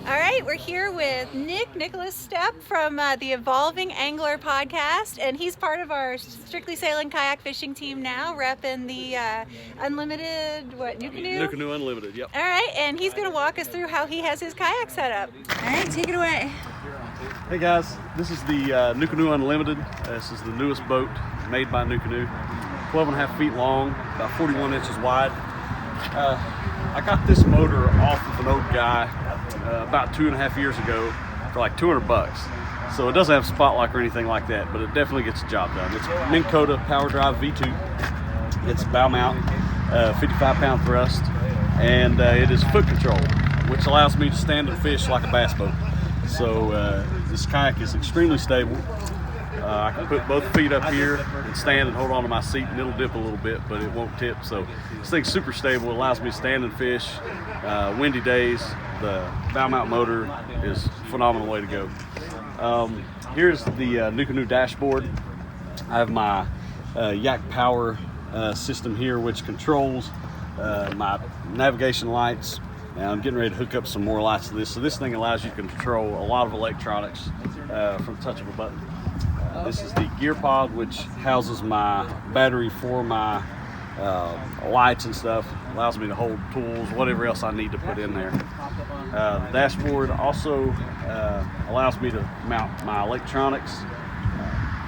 All right, we're here with Nicholas Stepp from the Evolving Angler podcast, and he's part of our Strictly Sail Kayak fishing team now, repping the Unlimited, NuCanoe? NuCanoe Unlimited, yep. All right, and he's going to walk us through how he has his kayak set up. All right, take it away. Hey guys, this is the NuCanoe Unlimited. This is the newest boat made by NuCanoe. 12.5 feet long, about 41 inches wide. I got this motor off of an old guy about 2.5 years ago for like 200 bucks. So it doesn't have spotlight or anything like that, but it definitely gets the job done. It's Minn Kota Power Drive V2. It's bow mount, 55-pound thrust, and it is foot control, which allows me to stand and fish like a bass boat. So this kayak is extremely stable. I can put both feet up here and stand and hold on to my seat, and it'll dip a little bit, but it won't tip. So this thing's super stable. It allows me to stand and fish. Windy days, the bow mount motor is a phenomenal way to go. Here's the NuCanoe dashboard. I have my Yak Power system here, which controls my navigation lights. And I'm getting ready to hook up some more lights to this. So this thing allows you to control a lot of electronics from the touch of a button. This is the gear pod, which houses my battery for my lights and stuff. Allows me to hold tools, whatever else I need to put in there. The dashboard also allows me to mount my electronics.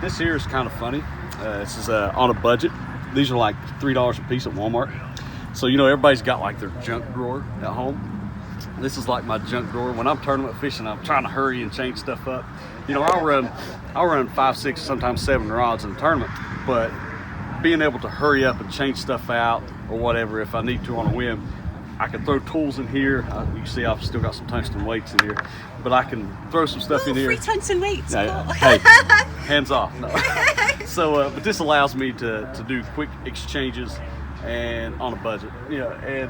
This here is kind of funny. This is on a budget. These are like $3 a piece at Walmart. So, you know, everybody's got like their junk drawer at home. This is like my junk drawer. When I'm tournament fishing, I'm trying to hurry and change stuff up. You know, I'll run 5, 6, sometimes 7 rods in a tournament, but being able to hurry up and change stuff out or whatever if I need to on a whim, I can throw tools in here. You can see I've still got some tungsten weights in here, but I can throw some stuff in here. Free tungsten weights. Yeah, cool. Hey, hands off. No. So, but this allows me to do quick exchanges and on a budget, you know, and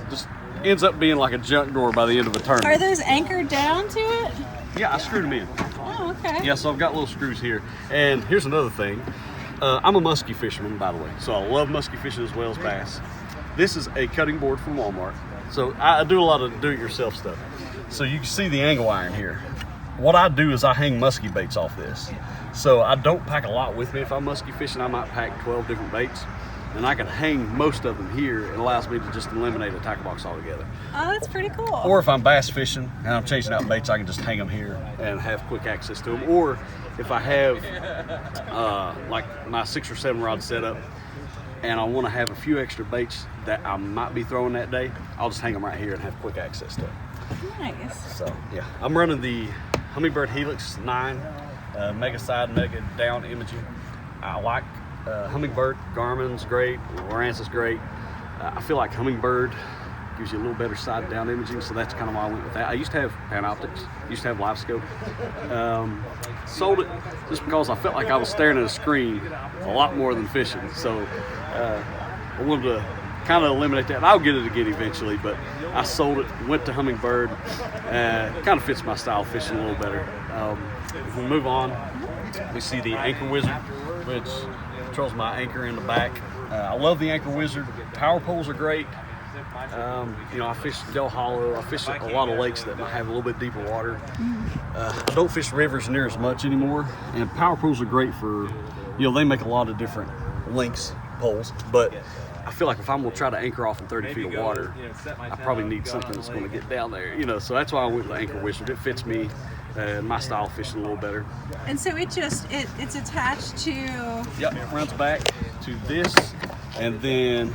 just ends up being like a junk drawer by the end of a tournament. Are those anchored down to it? Yeah, I screwed them in. Oh, okay. Yeah, so I've got little screws here. And here's another thing. I'm a muskie fisherman, by the way, so I love muskie fishing as well as bass. This is a cutting board from Walmart. So I do a lot of do-it-yourself stuff. So you can see the angle iron here. What I do is I hang muskie baits off this. So I don't pack a lot with me. If I'm muskie fishing, I might pack 12 different baits. And I can hang most of them here. It allows me to just eliminate a tackle box altogether. Oh, that's pretty cool. Or if I'm bass fishing and I'm chasing out baits, I can just hang them here and have quick access to them. Or if I have like my 6 or 7 rod setup and I want to have a few extra baits that I might be throwing that day, I'll just hang them right here and have quick access to them. Nice. So yeah, I'm running the Humminbird Helix 9 Mega Side, Mega Down imaging. I like Humminbird. Garmin's great, Lowrance is great. I feel like Humminbird gives you a little better side down imaging, so that's kind of why I went with that. I used to have Panoptics, used to have Live Scope. Sold it just because I felt like I was staring at a screen a lot more than fishing. So I wanted to kind of eliminate that. I'll get it again eventually, but I sold it, went to Humminbird. Kind of fits my style of fishing a little better. If we move on, we see the Anchor Wizard, which controls my anchor in the back. I love the Anchor Wizard. Power poles are great. You know, I fish Del Hollow. I fish a lot of lakes that might have a little bit deeper water. I don't fish rivers near as much anymore. And power poles are great for, you know, they make a lot of different lengths poles. But I feel like if I'm going to try to anchor off in 30 feet of water, I probably need something that's going to get down there. You know, so that's why I went with the Anchor Wizard. It fits me. My style of fishing a little better. And so it's attached to... Yep, it runs back to this, and then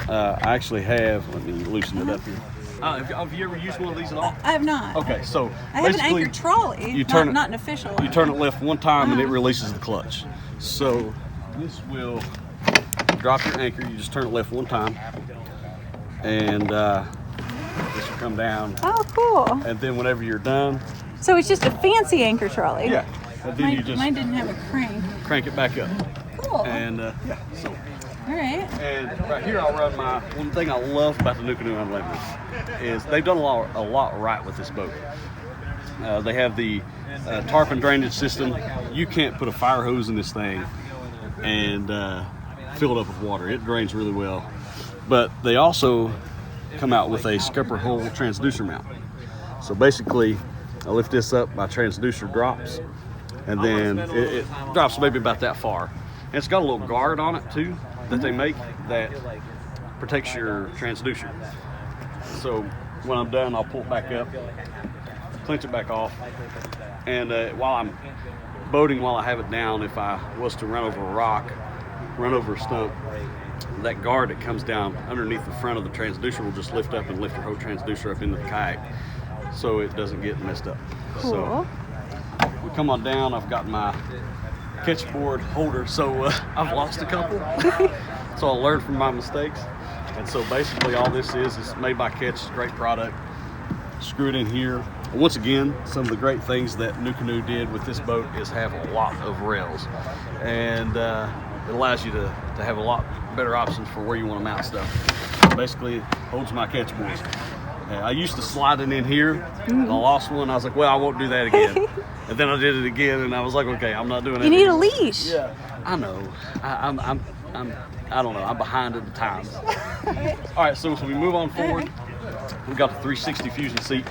I actually have, let me loosen it up here. Have you ever used one of these at all? I have not. Okay, so I have an anchored trolley, you turn not an official one. You turn it left one time and it releases the clutch. So this will drop your anchor, you just turn it left one time, and this will come down. Oh, cool. And then whenever you're done, so it's just a fancy anchor trolley. Yeah. And then you just mine didn't have a crank. Crank it back up. Cool. And yeah, so. All right. And right here I'll run my, one thing I love about the NuCanoe Unlimited is they've done a lot right with this boat. They have the tarpon drainage system. You can't put a fire hose in this thing and fill it up with water. It drains really well. But they also come out with a scupper hole transducer mount. So basically, I lift this up, my transducer drops, and then it drops maybe about that far. And it's got a little guard on it too that they make that protects your transducer. So when I'm done, I'll pull it back up, clench it back off, and while I'm boating, while I have it down, if I was to run over a rock, run over a stump, that guard that comes down underneath the front of the transducer will just lift up and lift your whole transducer up into the kayak so it doesn't get messed up. Cool. So we come on down, I've got my catch board holder, so I've lost a couple. So I learned from my mistakes. And so basically all this is made by Kegg, great product. Screw it in here. Once again, some of the great things that NuCanoe did with this boat is have a lot of rails. And it allows you to have a lot better options for where you want to mount stuff. Basically, it holds my catch boards. I used to slide it in here, and I lost one. I was like, well, I won't do that again. And then I did it again, and I was like, okay, I'm not doing that. You need anymore. a leash. Yeah, I know. I don't know. I'm behind at the times. All right, so we move on forward. We've got the 360 fusion seat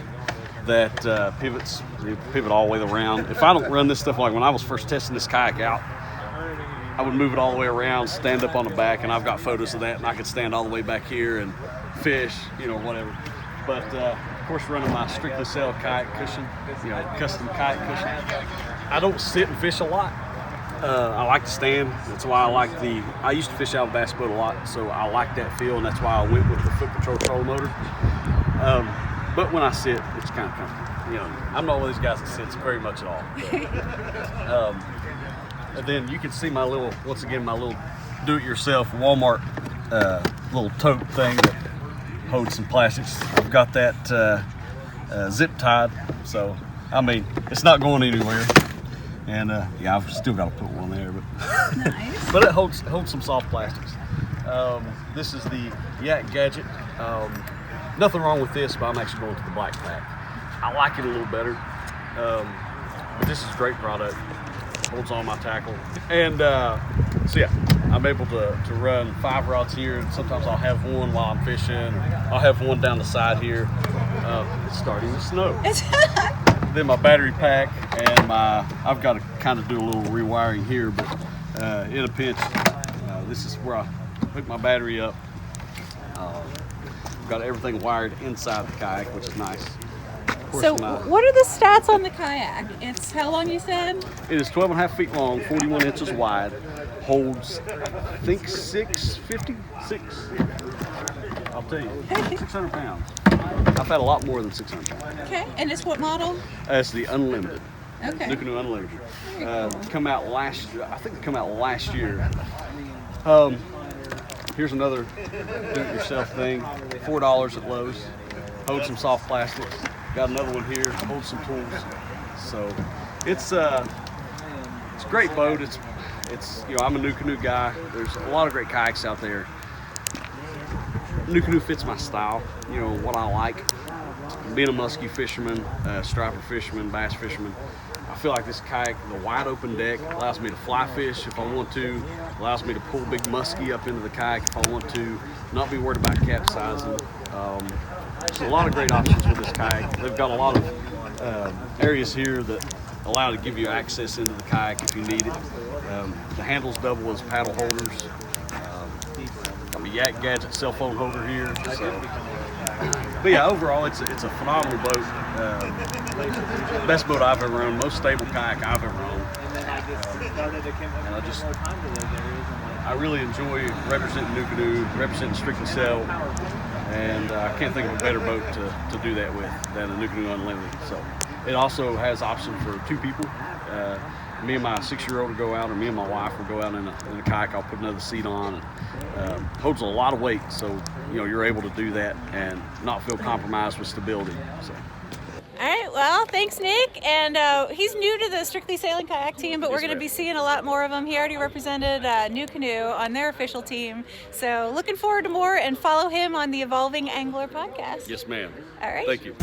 that pivots. You pivot all the way around. If I don't run this stuff, like when I was first testing this kayak out, I would move it all the way around, stand up on the back, and I've got photos of that, and I could stand all the way back here and fish, you know, whatever. But of course, running my Strictly Sail Kayak cushion, you know, custom kayak cushion. I don't sit and fish a lot. I like to stand. That's why I used to fish out of bass boat a lot, so I like that feel, and that's why I went with the foot control troll motor. But when I sit, it's kind of comfortable. You know, I'm not one of these guys that sits very much at all. But, and then you can see my little do-it-yourself Walmart little tote thing that holds some plastics. I've got that zip tied, so I mean it's not going anywhere. And yeah, I've still got to put one there, but Nice. but it holds some soft plastics. This is the Yak Gadget. Nothing wrong with this, but I'm actually going to the black pack. I like it a little better, but this is a great product. Holds all my tackle, and so yeah, I'm able to run 5 rods here, and sometimes I'll have one while I'm fishing. I'll have one down the side here. It's starting to snow. Then my battery pack and I've got to kind of do a little rewiring here, but in a pinch, this is where I hook my battery up. Got everything wired inside the kayak, which is nice. So what are the stats on the kayak? It's how long you said? It is 12.5 feet long, 41 inches wide, holds, I think 650? I'll tell you, 600 pounds. I've had a lot more than 600 pounds. Okay, and it's what model? It's the Unlimited. Okay. NuCanoe Unlimited. Very cool. Come out last year. I think it came out last year. Here's another do-it-yourself thing. $4 at Lowe's. Holds some soft plastics. Got another one here. Holds some tools. So it's a great boat. It's you know, I'm a NuCanoe guy. There's a lot of great kayaks out there. NuCanoe fits my style. You know what I like. Being a muskie fisherman, striper fisherman, bass fisherman, I feel like this kayak, the wide open deck, allows me to fly fish if I want to, allows me to pull big muskie up into the kayak if I want to, not be worried about capsizing. There's a lot of great options with this kayak. They've got a lot of areas here that allow to give you access into the kayak if you need it. The handles double as paddle holders. Got the Yak Gadget cell phone holder here. So. But yeah, overall, it's a phenomenal boat. Best boat I've ever owned, most stable kayak I've ever owned. And I really enjoy representing NuCanoe, representing Strictly Sail, and I can't think of a better boat to do that with than a NuCanoe Unlimited. So it also has option for 2 people. Me and my 6-year-old will go out, or me and my wife will go out in a kayak. I'll put another seat on. And, holds a lot of weight, so you know you're able to do that and not feel compromised with stability. So. All right, well, thanks, Nick. And he's new to the Strictly Sailing Kayak team, but we're going to be seeing a lot more of him. He already represented NuCanoe on their official team. So looking forward to more, and follow him on the Evolving Angler podcast. Yes, ma'am. All right. Thank you.